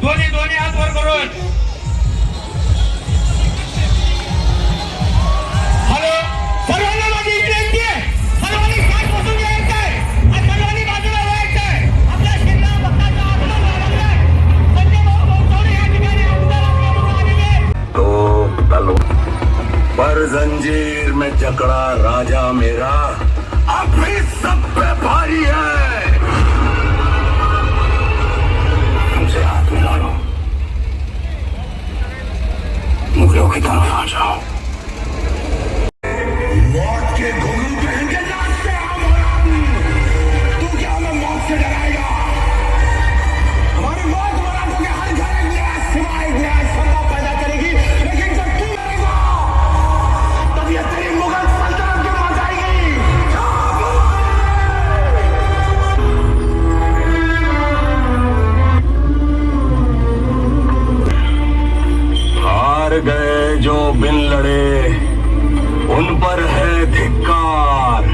दोन्ही हात वर करून. हॅलो, सर्वांना माझी विनंती आहे, सर्वांनी शांत बसून घ्यायचंय आणि सर्वांनी बाजूला व्हायचंय. आपल्या शिल्लक भक्तांचा आगमन झालेलं संजय भाऊ भोसले या ठिकाणी आमदार आपल्याबरोबर आलेले. तो तलवार पर जंजीर में जकड़ा राजा मेरा अब भी सब पे भारी है. हमसे हाथ मिला लो, मुगलों की तरफ आ जाओ. मौत के घुंघरू पहन के नाचते हम. तू क्या हमें मौत से डराएगा? हमारी मौत मराठों के हर घर एक नया सिवाय नया शंका पैदा करेगी. लेकिन जब तू मरेगा तब ये तेरी मुगल सल्तनत की मौत आएगी. हार गए जो बिन लड़े उन पर है धिक्कार.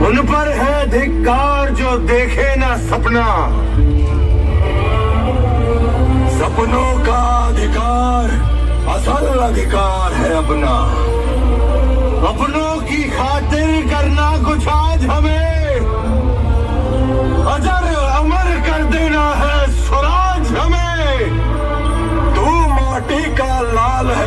उन पर है धिक्कार जो देखे ना सपना. सपनों का अधिकार असल अधिकार है अपना. अपनों की खातिर करना कुछ आज हमें. अजर अमर कर देना है स्वराज हमें. तू माटी का लाल है.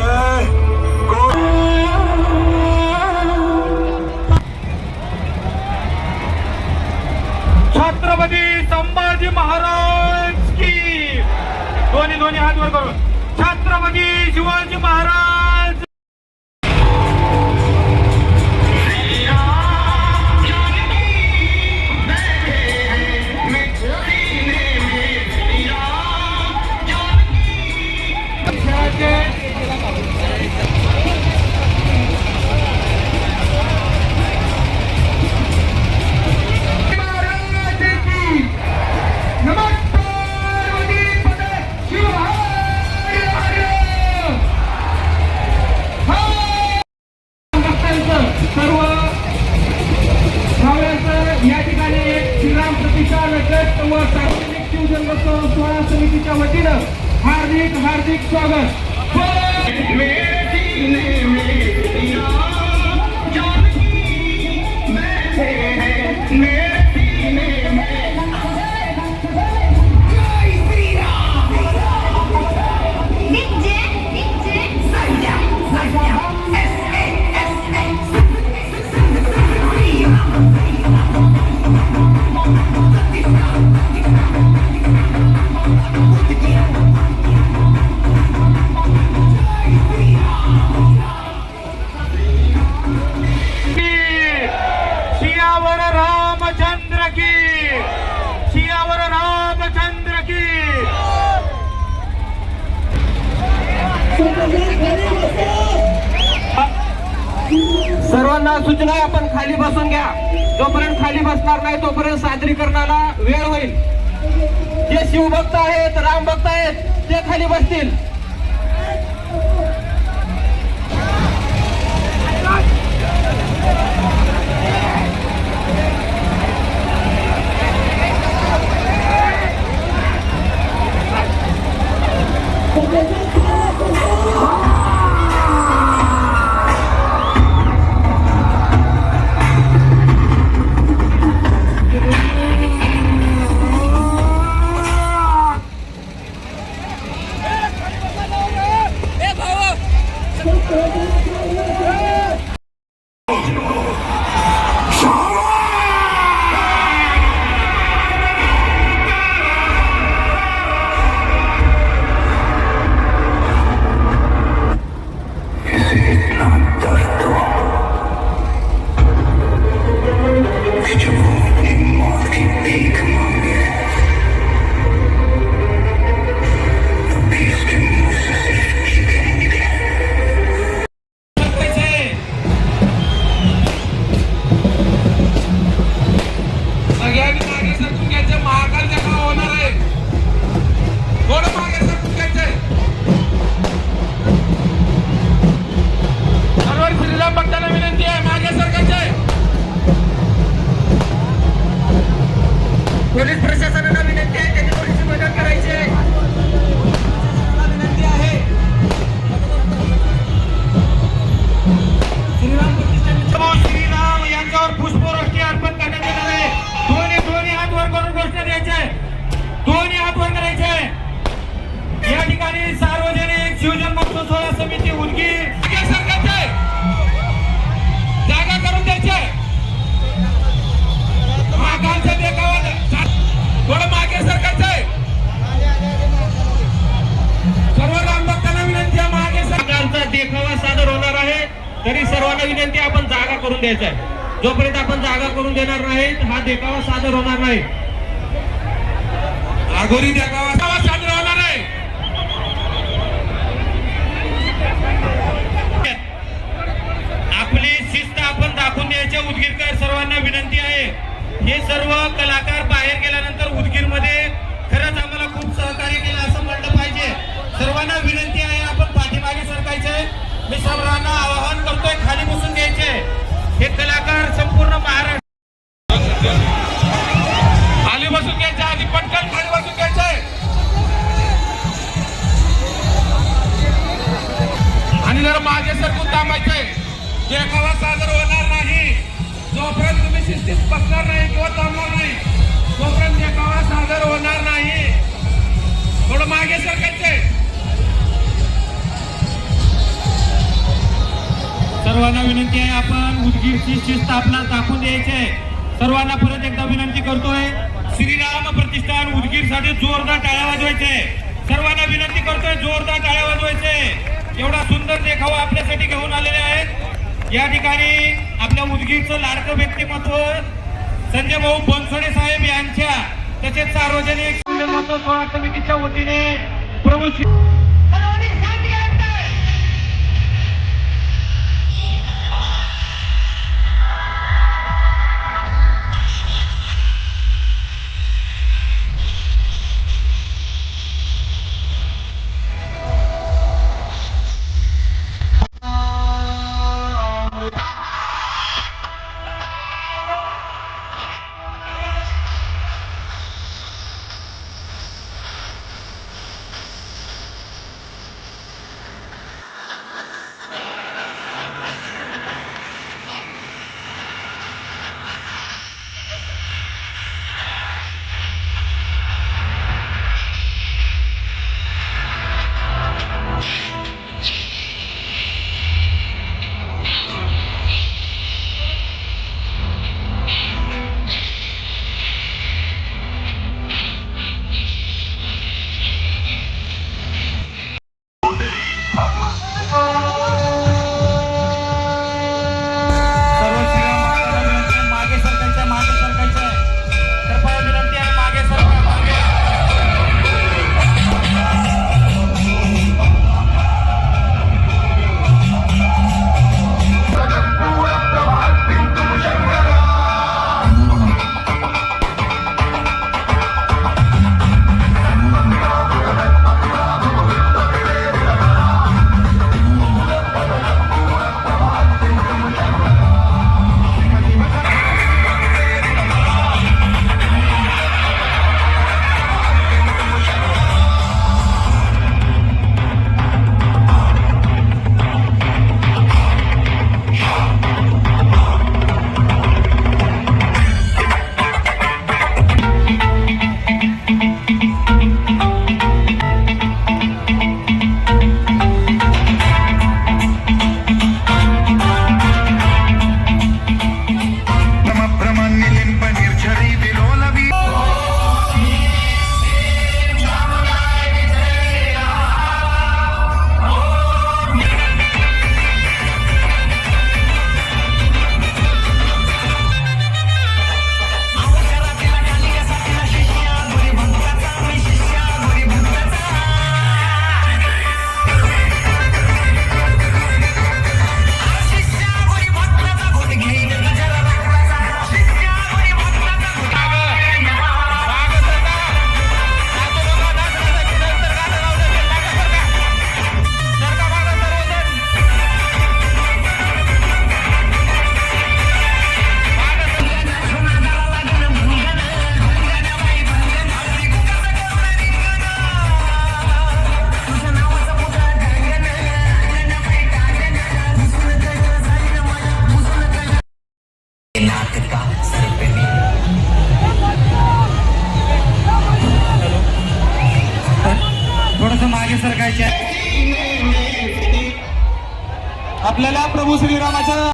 छत्रपती संभाजी महाराज की. दोन्ही हात वर करून. छत्रपती शिवाजी महाराज. समितीच्या वतीनं हार्दिक हार्दिक स्वागत. सर्वांना सूचना आहे, आपण खाली बसून घ्या. जोपर्यंत खाली बसणार नाही तोपर्यंत सादरीकरणाला वेळ होईल. जे शिवभक्त आहेत, राम भक्त आहेत ते खाली बसतील. तरी सर्वांना विनंती आहे, आपण जागा करून द्यायचा आहे. जोपर्यंत आपण जागा करून देणार नाहीत हा देखावा सादर होणार नाही. आगोरी देखावा सादर होणार नाही. आपली शिस्त आपण दाखवून द्यायचे. उदगीरकर सर्वांना विनंती आहे, हे सर्व कलाकार बाहेर गेल्यानंतर उदगीरमध्ये खरंच आम्हाला खूप सहकार्य केलं असं म्हणलं पाहिजे. सर्वांना विनंती आहे, आपण पाठीमागे सरकायचे. मी सर्वांना आवाहन करतोय, खाली बसून घ्यायचे. हे कलाकार संपूर्ण महाराष्ट्र खाली बसून घ्यायचे. आधी पटकन खाली बसून घ्यायचंय आणि जरा मागे सरकून थांबायचंय. देखावा सादर होणार नाही जोपर्यंत तुम्ही शिस्तीत बसणार नाही किंवा थांबणार नाही, तोपर्यंत देखावा सादर होणार नाही. थोडं मागे सरकायचंय. सर्वांना विनंती आहे, आपण उदगीरची शिस्त आपल्याला दाखवून द्यायचे. सर्वांना परत एकदा विनंती करतोय, श्रीराम प्रतिष्ठान उदगीरसाठी जोरदार टाळ्या वाजवायचे. सर्वांना विनंती करतोय, जोरदार टाळ्या वाजवायचे. एवढा सुंदर देखावा आपल्यासाठी घेऊन आलेले आहेत. या ठिकाणी आपल्या उदगीरचं लाडकं व्यक्तिमत्व संजय भाऊ बनसोडे साहेब यांच्या तसेच सार्वजनिक महोत्सव सोहळा समितीच्या वतीने प्रमुख आपल्याला प्रभू श्रीरामाच्या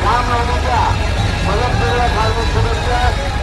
रामनवमीच्या मदत कार्मिक सदस्य